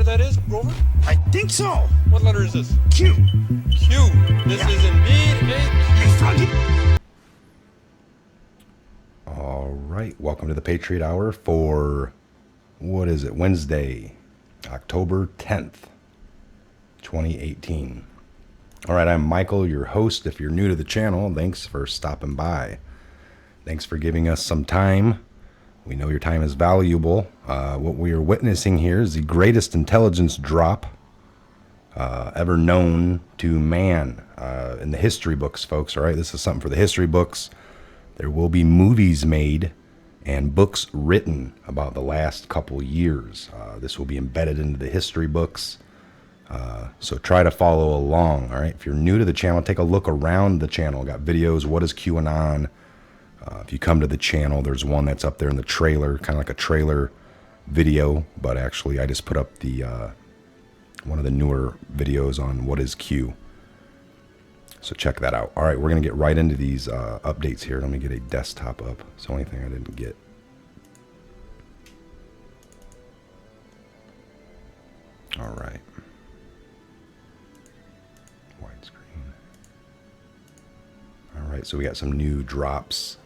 letter that is, Grover? I think so. What letter is this? Q. Q. This is indeed a Hey, Froggy. All right, welcome to the Patriot Hour for, what is it, Wednesday, October 10th, 2018. All right, I'm Michael, your host. If you're new to the channel, thanks for stopping by. Thanks for giving us some time. We know your time is valuable. What we are witnessing here is the greatest intelligence drop ever known to man in the history books, folks. All right, this is something for the history books. There will be movies made and books written about the last couple years. This will be embedded into the history books. So try to follow along. All right, if you're new to the channel, take a look around the channel. Got videos. What is QAnon? If you come to the channel, there's one that's up there in the trailer, kind of like a trailer video, but actually I just put up the one of the newer videos on what is Q. So check that out. All right, we're going to get right into these updates here. Let me get a desktop up. It's the only thing I didn't get. All right. Widescreen. All right, so we got some new drops.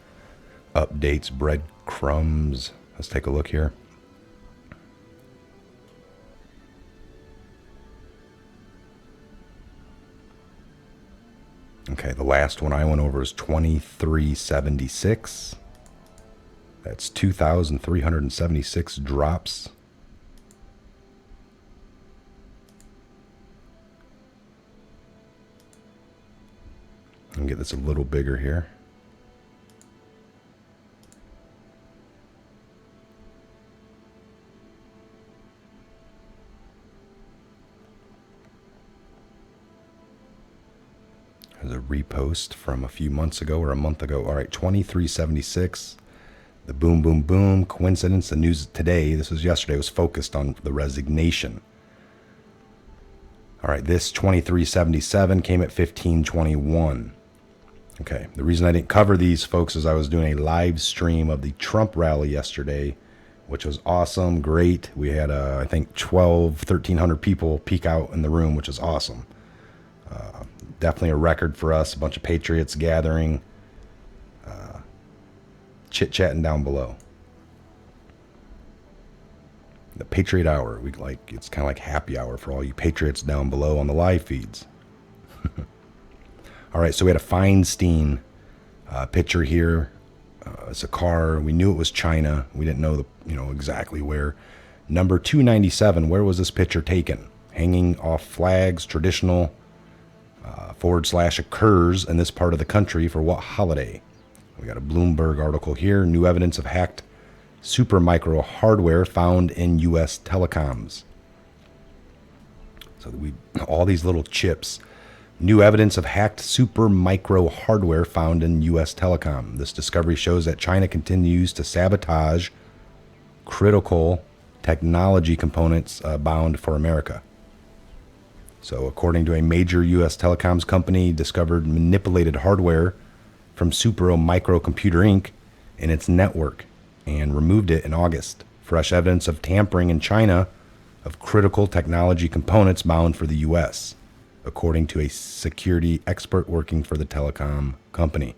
Updates, breadcrumbs. Let's take a look here. Okay, the last one I went over is 2376. That's 2,376 drops. Let me get this a little bigger here. There's a repost from a few months ago or a month ago. All right, 2376. The boom, boom, boom. Coincidence. The news today, this was yesterday, was focused on the resignation. All right, this 2377 came at 1521. Okay, the reason I didn't cover these, folks, is I was doing a live stream of the Trump rally yesterday, which was awesome, great. We had, I think, 1,300 people peek out in the room, which is awesome. Definitely a record for us. A bunch of Patriots gathering, chit-chatting down below. The Patriot Hour. It's kind of like happy hour for all you Patriots down below on the live feeds. All right, so we had a Feinstein picture here. It's a car. We knew it was China. We didn't know exactly where. Number 297. Where was this picture taken? Hanging off flags, traditional. / occurs in this part of the country for what holiday? We got a Bloomberg article here. New evidence of hacked super micro hardware found in U.S. telecoms. So all these little chips. New evidence of hacked super micro hardware found in U.S. telecom. This discovery shows that China continues to sabotage critical technology components bound for America. So according to a major U.S. telecoms company, discovered manipulated hardware from Super Microcomputer Inc. in its network and removed it in August. Fresh evidence of tampering in China of critical technology components bound for the U.S., according to a security expert working for the telecom company.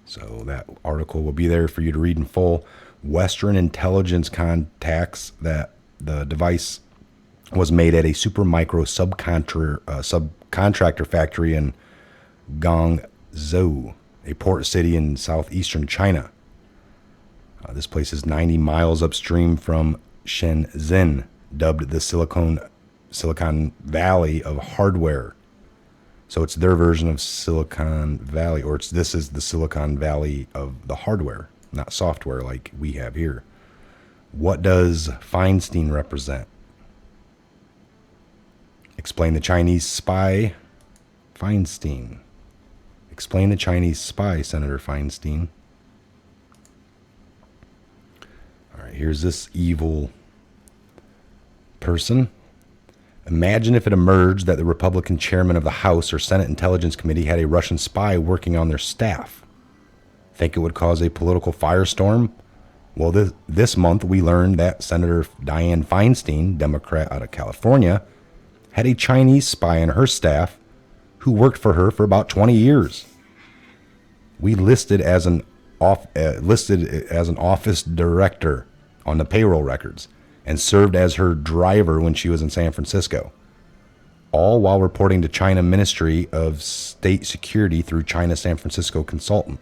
So that article will be there for you to read in full. Western intelligence contacts that the device was made at a super micro subcontractor factory in Guangzhou, a port city in southeastern China. This place is 90 miles upstream from Shenzhen, dubbed the Silicon Valley of hardware. So it's their version of Silicon Valley, or this is the Silicon Valley of the hardware, not software like we have here. What does Feinstein represent? Explain the Chinese spy, Feinstein. Explain the Chinese spy, Senator Feinstein. All right, here's this evil person. Imagine if it emerged that the Republican chairman of the House or Senate Intelligence Committee had a Russian spy working on their staff. Think it would cause a political firestorm? Well, this month we learned that Senator Dianne Feinstein, Democrat out of California, had a Chinese spy on her staff who worked for her for about 20 years. We listed as an office director on the payroll records and served as her driver when she was in San Francisco, all while reporting to China Ministry of State Security through China San Francisco Consulate.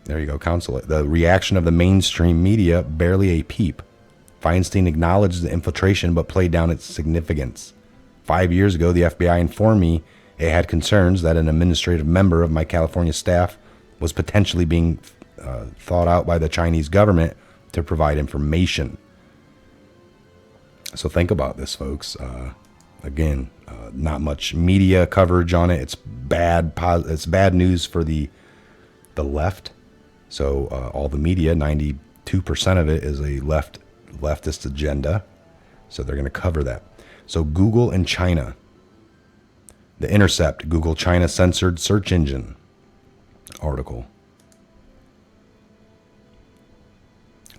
There you go, consulate. The reaction of the mainstream media, barely a peep. Feinstein acknowledged the infiltration but played down its significance. 5 years ago, the FBI informed me it had concerns that an administrative member of my California staff was potentially being thought out by the Chinese government to provide information. So think about this, folks. Again, not much media coverage on it. It's bad. It's bad news for the left. So all the media, 92% of it is a leftist agenda. So they're going to cover that. So Google in China. The Intercept, Google China censored search engine article.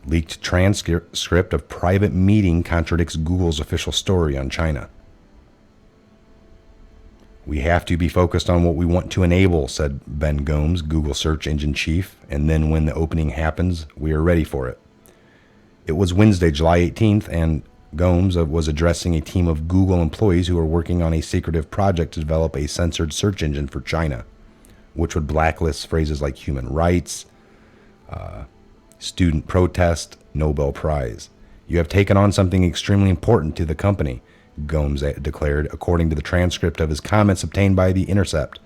Leaked transcript of private meeting contradicts Google's official story on China. We have to be focused on what we want to enable, said Ben Gomes, Google search engine chief, and then when the opening happens, we are ready for it. It was Wednesday, July 18th, and Gomes was addressing a team of Google employees who were working on a secretive project to develop a censored search engine for China, which would blacklist phrases like human rights, student protest, Nobel Prize. You have taken on something extremely important to the company, Gomes declared, according to the transcript of his comments obtained by The Intercept.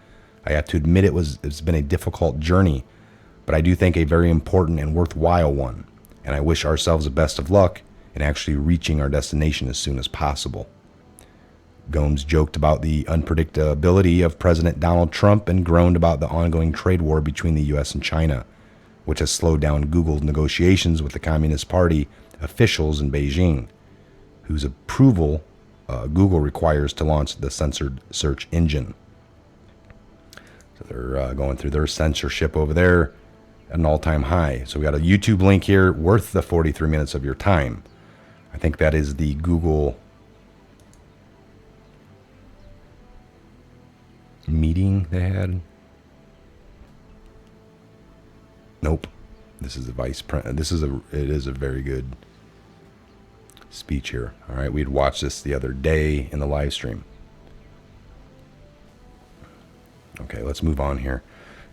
I have to admit it's been a difficult journey, but I do think a very important and worthwhile one, and I wish ourselves the best of luck in actually reaching our destination as soon as possible. Gomes joked about the unpredictability of President Donald Trump and groaned about the ongoing trade war between the U.S. and China, which has slowed down Google's negotiations with the Communist Party officials in Beijing, whose approval Google requires to launch the censored search engine. So they're going through their censorship over there at an all-time high. So we got a YouTube link here worth the 43 minutes of your time. I think that is the Google meeting they had. Nope. This is the vice president. It is a very good speech here. All right, we had watched this the other day in the live stream. Okay, let's move on here.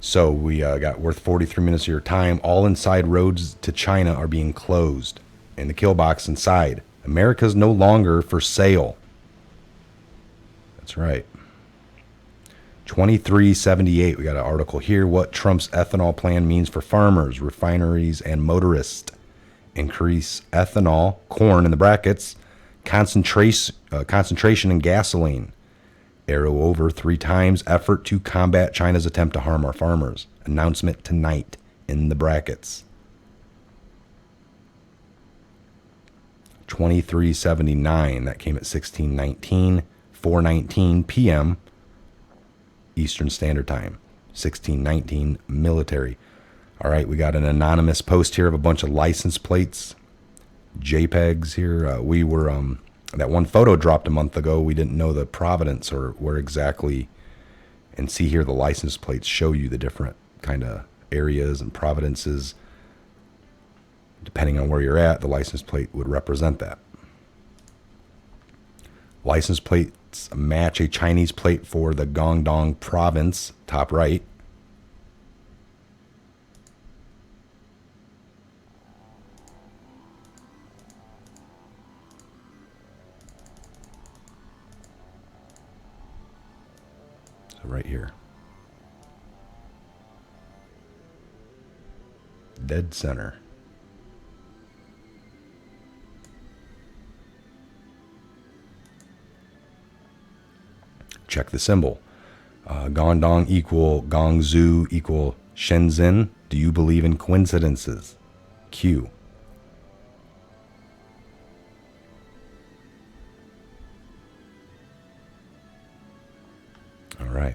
So we got worth 43 minutes of your time. All inside roads to China are being closed. In the kill box inside, America's no longer for sale. That's right. 2378, we got an article here. What Trump's ethanol plan means for farmers, refineries, and motorists. Increase ethanol, corn in the brackets, concentration in gasoline. Arrow over 3 times, effort to combat China's attempt to harm our farmers. Announcement tonight in the brackets. 2379, that came at 1619, 4:19 p.m. Eastern Standard Time, 1619 military. All right, we got an anonymous post here of a bunch of license plates, JPEGs here. We were that one photo dropped a month ago. We didn't know the provenance or where exactly. And see here, the license plates show you the different kind of areas and provenances. Depending on where you're at, the license plate would represent that. License plates match a Chinese plate for the Guangdong province, top right. So right here. Dead center. Check the symbol. Guangdong equal Guangzhou equal Shenzhen. Do you believe in coincidences? Q. All right.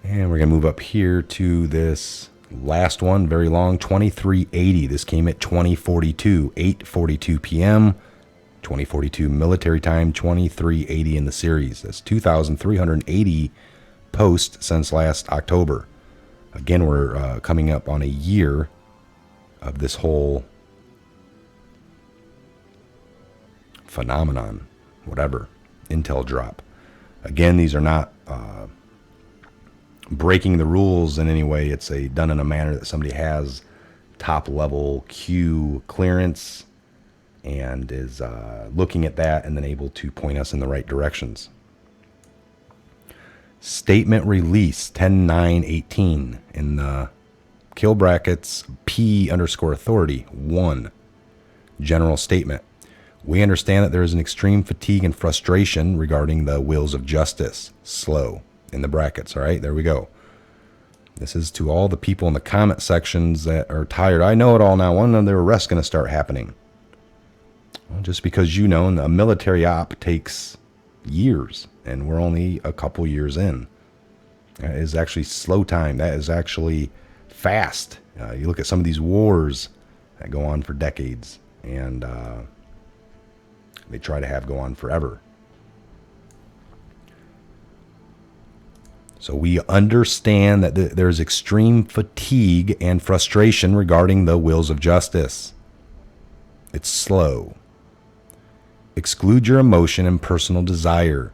And we're going to move up here to this Last one, very long, 2380. This came at 2042, 8:42 p.m., 2042 military time, 2380 in the series. That's 2,380 posts since last October. Again, we're coming up on a year of this whole phenomenon, whatever, intel drop. Again, these are not breaking the rules in any way. It's done in a manner that somebody has top level Q clearance and is looking at that and then able to point us in the right directions. Statement release 10/9/18 in the kill brackets P_authority 1. General statement. We understand that there is an extreme fatigue and frustration regarding the wheels of justice. Slow. In the brackets, all right? There we go. This is to all the people in the comment sections that are tired. I know it all now. When are their arrests going to start happening? Well, just because you know, a military op takes years, and we're only a couple years in. That is actually slow time. That is actually fast. You look at some of these wars that go on for decades, and they try to have go on forever. So we understand that there's extreme fatigue and frustration regarding the wheels of justice. It's slow. Exclude your emotion and personal desire.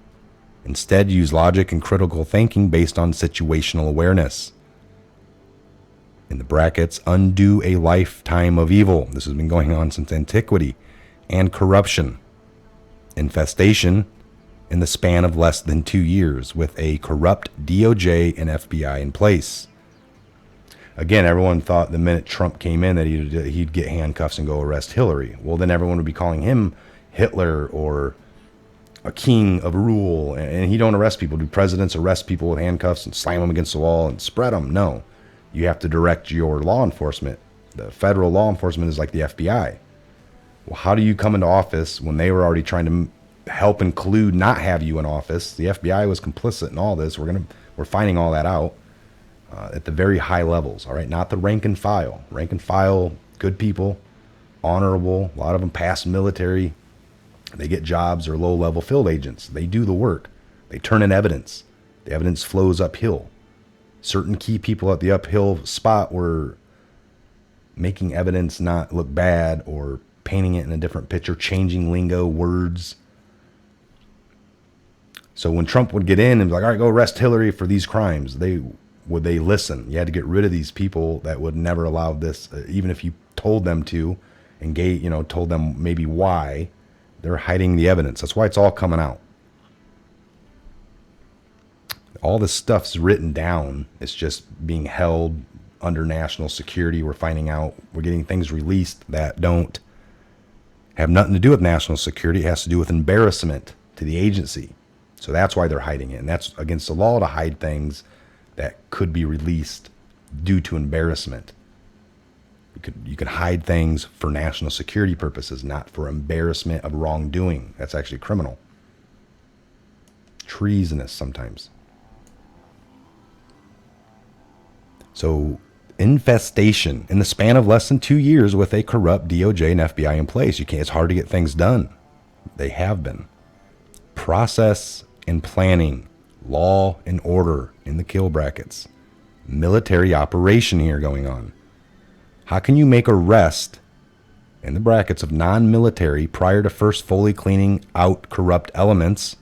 Instead, use logic and critical thinking based on situational awareness. In the brackets, undo a lifetime of evil. This has been going on since antiquity. And corruption. Infestation in the span of less than 2 years with a corrupt DOJ and FBI in place. Again, everyone thought the minute Trump came in that he'd get handcuffs and go arrest Hillary. Well, then everyone would be calling him Hitler or a king of rule. And he don't arrest people. Do presidents arrest people with handcuffs and slam them against the wall and spread them? No. You have to direct your law enforcement. The federal law enforcement is like the FBI. Well, how do you come into office when they were already trying to help and collude not have you in office? The FBI was complicit in all this. We're finding all that out at the very high levels. All right, not the rank and file. Rank and file, good people, honorable. A lot of them pass military. They get jobs or low-level field agents. They do the work. They turn in evidence. The evidence flows uphill. Certain key people at the uphill spot were making evidence not look bad or painting it in a different picture, changing lingo, words. So when Trump would get in and be like, all right, go arrest Hillary for these crimes, they listen? You had to get rid of these people that would never allow this, even if you told them to, and told them maybe why. They're hiding the evidence. That's why it's all coming out. All this stuff's written down. It's just being held under national security. We're finding out, we're getting things released that don't have nothing to do with national security. It has to do with embarrassment to the agency. So that's why they're hiding it. And that's against the law to hide things that could be released due to embarrassment. You could hide things for national security purposes, not for embarrassment of wrongdoing. That's actually criminal. Treasonous sometimes. So infestation in the span of less than 2 years with a corrupt DOJ and FBI in place. It's hard to get things done. They have been. Process and planning, law and order in the kill brackets. Military operation here going on. How can you make arrest in the brackets of non-military prior to first fully cleaning out corrupt elements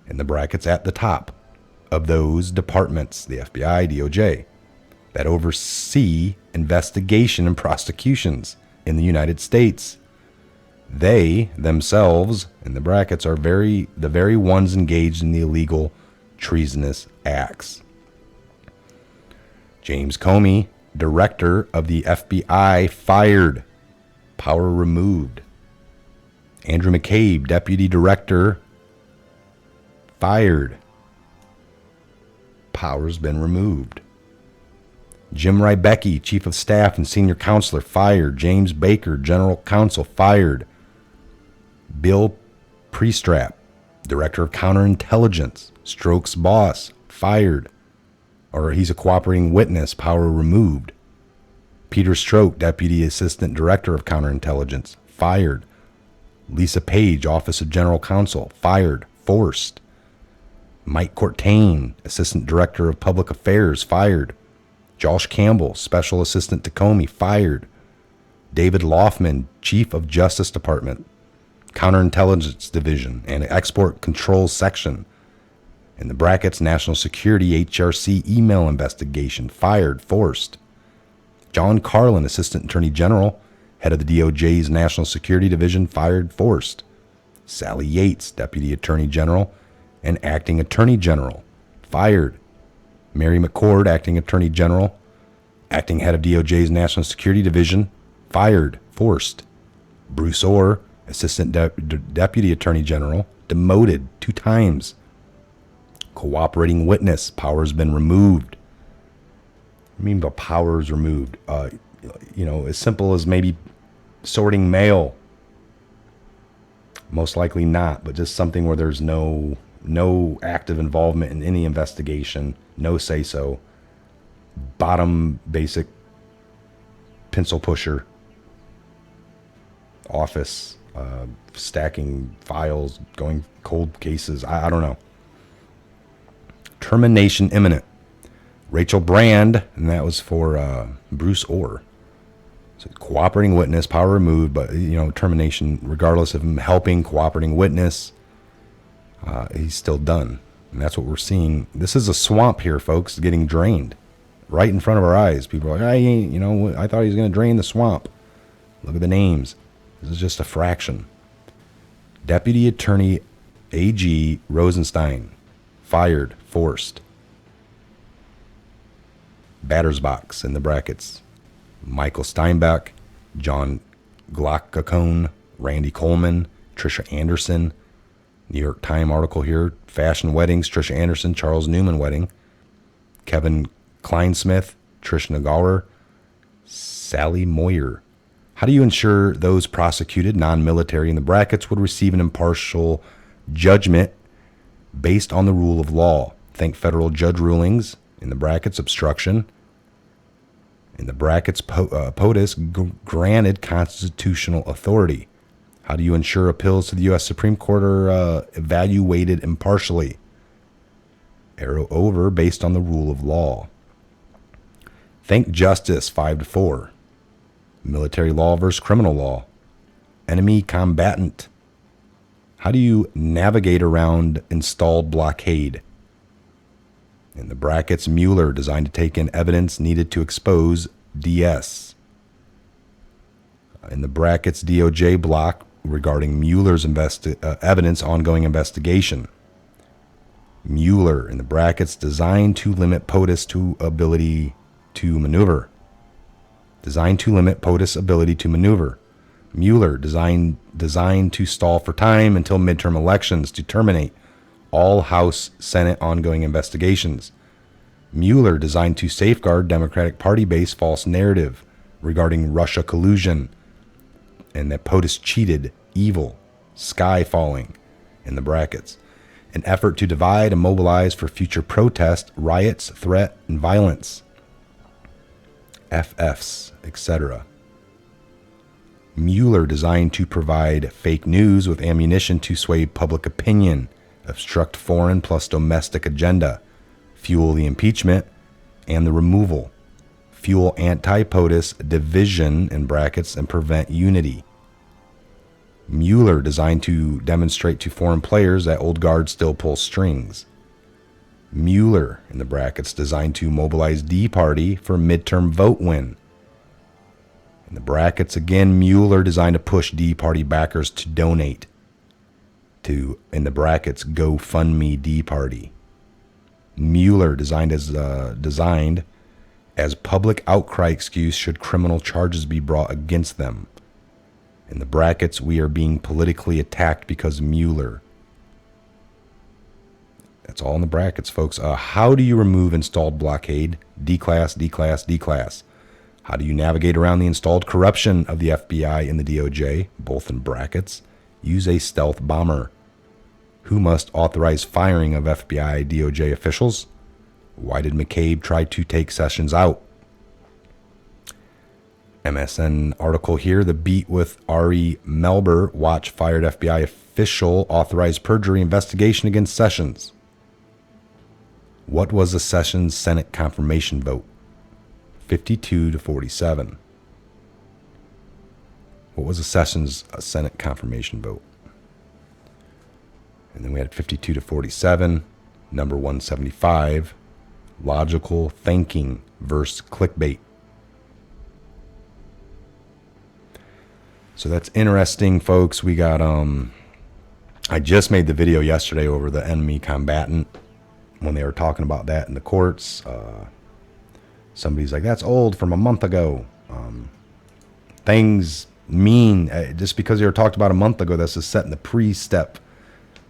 in the brackets at the top of those departments, the FBI, DOJ, that oversee investigation and prosecutions in the United States? They themselves, in the brackets, are the very ones engaged in the illegal treasonous acts. James Comey, director of the FBI, fired. Power removed. Andrew McCabe, deputy director, fired. Power's been removed. Jim Rybecki, chief of staff and senior counselor, fired. James Baker, general counsel, fired. Bill Priestrap, director of counterintelligence, Stroke's boss, fired. or he's a cooperating witness, power removed. Peter Stroke, Deputy Assistant Director of Counterintelligence, fired. Lisa Page, Office of General Counsel, fired, forced. Mike Courtain, Assistant Director of Public Affairs, fired. Josh Campbell, Special Assistant to Comey, fired. David Loffman, Chief of Justice Department, Counterintelligence Division, and Export Controls Section, in the brackets, National Security HRC email investigation, fired, forced. John Carlin, Assistant Attorney General, Head of the DOJ's National Security Division, fired, forced. Sally Yates, Deputy Attorney General and Acting Attorney General, fired. Mary McCord, Acting Attorney General, Acting Head of DOJ's National Security Division, fired, forced. Bruce Orr, Assistant Deputy Attorney General, demoted 2 times. Cooperating witness, power has been removed. I mean, the power is removed. As simple as maybe sorting mail. Most likely not, but just something where there's no active involvement in any investigation, no say-so. Bottom basic pencil pusher. Office, stacking files, going cold cases. I don't know. Termination imminent. Rachel Brand, and that was for Bruce Orr. So cooperating witness, power removed, but termination, regardless of him helping, cooperating witness, he's still done. And that's what we're seeing. This is a swamp here, folks, getting drained right in front of our eyes. People are like, I thought he was going to drain the swamp. Look at the names. This is just a fraction. Deputy Attorney A.G. Rosenstein, fired, forced. Batter's box in the brackets. Michael Steinbeck, John Glockacone, Randy Coleman, Trisha Anderson. New York Times article here. Fashion weddings, Trisha Anderson, Charles Newman wedding. Kevin Kleinsmith, Trish Nagauer, Sally Moyer. How do you ensure those prosecuted, non-military in the brackets, would receive an impartial judgment based on the rule of law? Think federal judge rulings, in the brackets, obstruction. In the brackets, POTUS granted constitutional authority. How do you ensure appeals to the U.S. Supreme Court are evaluated impartially? Arrow over, based on the rule of law. Think justice, 5-4. Military law versus criminal law. Enemy combatant. How do you navigate around installed blockade? In the brackets, Mueller, designed to take in evidence needed to expose DS. In the brackets, DOJ block regarding Mueller's evidence ongoing investigation. Mueller, in the brackets, designed to limit POTUS to ability to maneuver. Designed to limit POTUS ability to maneuver. Mueller, designed to stall for time until midterm elections to terminate all House, Senate ongoing investigations. Mueller, designed to safeguard Democratic Party-based false narrative regarding Russia collusion and that POTUS cheated, evil, sky falling, in the brackets. An effort to divide and mobilize for future protest, riots, threat, and violence. FFs, etc. Mueller, designed to provide fake news with ammunition to sway public opinion, obstruct foreign plus domestic agenda, fuel the impeachment and the removal, fuel anti-POTUS division, in brackets, and prevent unity. Mueller, designed to demonstrate to foreign players that old guard still pulls strings. Mueller, in the brackets, designed to mobilize D Party for midterm vote win. In the brackets again, Mueller, designed to push D Party backers to donate to, in the brackets, GoFundMe D Party. Mueller, designed as public outcry excuse should criminal charges be brought against them. In the brackets, we are being politically attacked because Mueller. That's all in the brackets, folks. How do you remove installed blockade? D-class, D-class, D-class. How do you navigate around the installed corruption of the FBI and the DOJ? Both in brackets. Use a stealth bomber. Who must authorize firing of FBI, DOJ officials? Why did McCabe try to take Sessions out? MSN article here. The beat with Ari Melber. Watch fired FBI official authorized perjury investigation against Sessions. What was the Sessions Senate confirmation vote? 52 to 47. What was the Sessions Senate confirmation vote? And then we had 52 to 47. Number 175. Logical thinking versus clickbait. So that's interesting, folks. We got I just made the video yesterday over the enemy combatant when they were talking about that in the courts. Somebody's like, that's old from a month ago. Things mean, just because they were talked about a month ago, that's just setting the pre-step.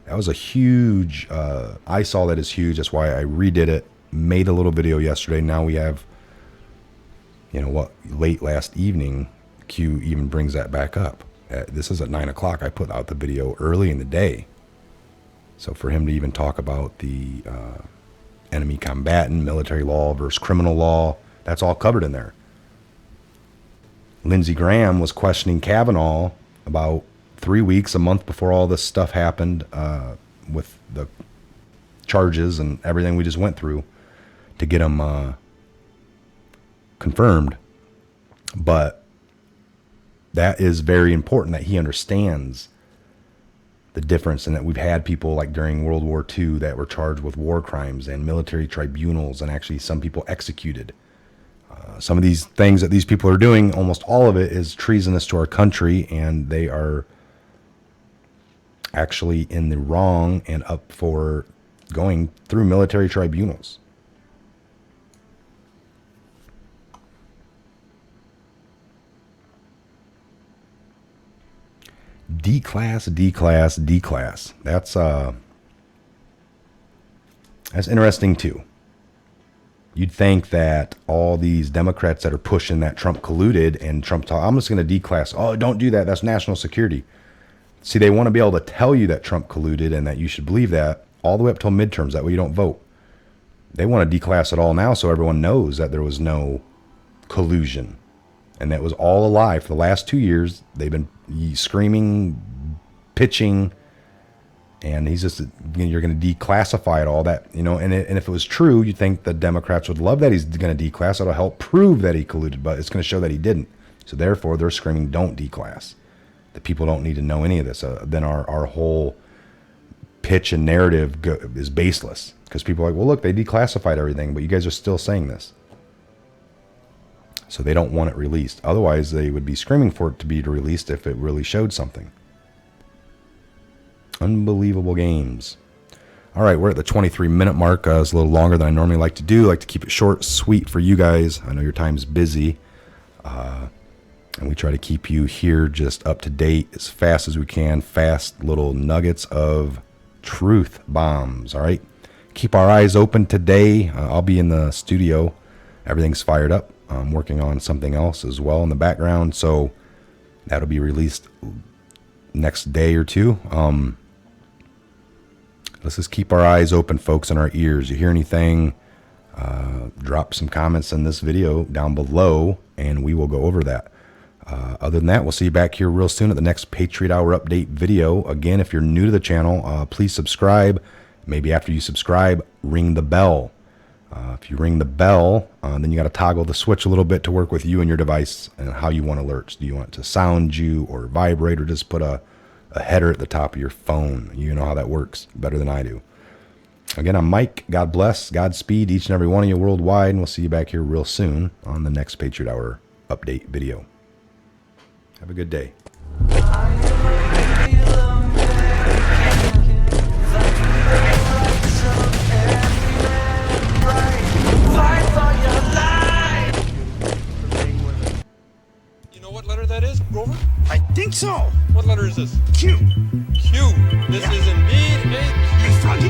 That was a huge, I saw that as huge. That's why I redid it, made a little video yesterday. Now we have, you know what, late last evening, Q even brings that back up. This is at 9 o'clock. I put out the video early in the day. So for him to even talk about the enemy combatant, military law versus criminal law, that's all covered in there. Lindsey Graham was questioning Kavanaugh about 3 weeks, a month before all this stuff happened with the charges and everything we just went through to get him confirmed. But that is very important that he understands the difference, and that we've had people like during World War II that were charged with war crimes and military tribunals, and actually some people executed. Some of these things that these people are doing, almost all of it is treasonous to our country, and they are actually in the wrong and up for going through military tribunals. D-class. That's interesting too. You'd think that all these Democrats that are pushing that Trump colluded and Trump talk, I'm just going to D-class. Oh, don't do that. That's national security. See, they want to be able to tell you that Trump colluded and that you should believe that all the way up till midterms. That way you don't vote. They want to D-class it all now so everyone knows that there was no collusion. And that was all a lie. For the last 2 years, they've been screaming, pitching, and he's just, you're going to declassify it all that, you know, and if it was true, you'd think the Democrats would love that he's going to declass. It'll help prove that he colluded, but it's going to show that he didn't. So therefore, they're screaming, don't declass. The people don't need to know any of this. Then our whole pitch and narrative is baseless, because people are like, well, look, they declassified everything, but you guys are still saying this. So they don't want it released. Otherwise, they would be screaming for it to be released if it really showed something. Unbelievable games. All right, we're at the 23-minute mark. It's a little longer than I normally like to do. I like to keep it short, sweet for you guys. I know your time's busy. And we try to keep you here just up to date as fast as we can. Fast little nuggets of truth bombs, all right? Keep our eyes open today. I'll be in the studio. Everything's fired up. I'm working on something else as well in the background, so that'll be released next day or two. Let's just keep our eyes open, folks, and our ears. You hear anything, drop some comments in this video down below, and we will go over that. Other than that, we'll see you back here real soon at the next Patriot Hour update video. Again, if you're new to the channel, please subscribe. Maybe after you subscribe, ring the bell. If you ring the bell, then you got to toggle the switch a little bit to work with you and your device and how you want alerts. Do you want it to sound you or vibrate, or just put a header at the top of your phone? You know how that works better than I do. Again, I'm Mike. God bless. Godspeed each and every one of you worldwide. And we'll see you back here real soon on the next Patriot Hour update video. Have a good day. You know what letter that is, Grover? I think so. What letter is this? Q. Q. This is indeed a Q. Hey, Froggy.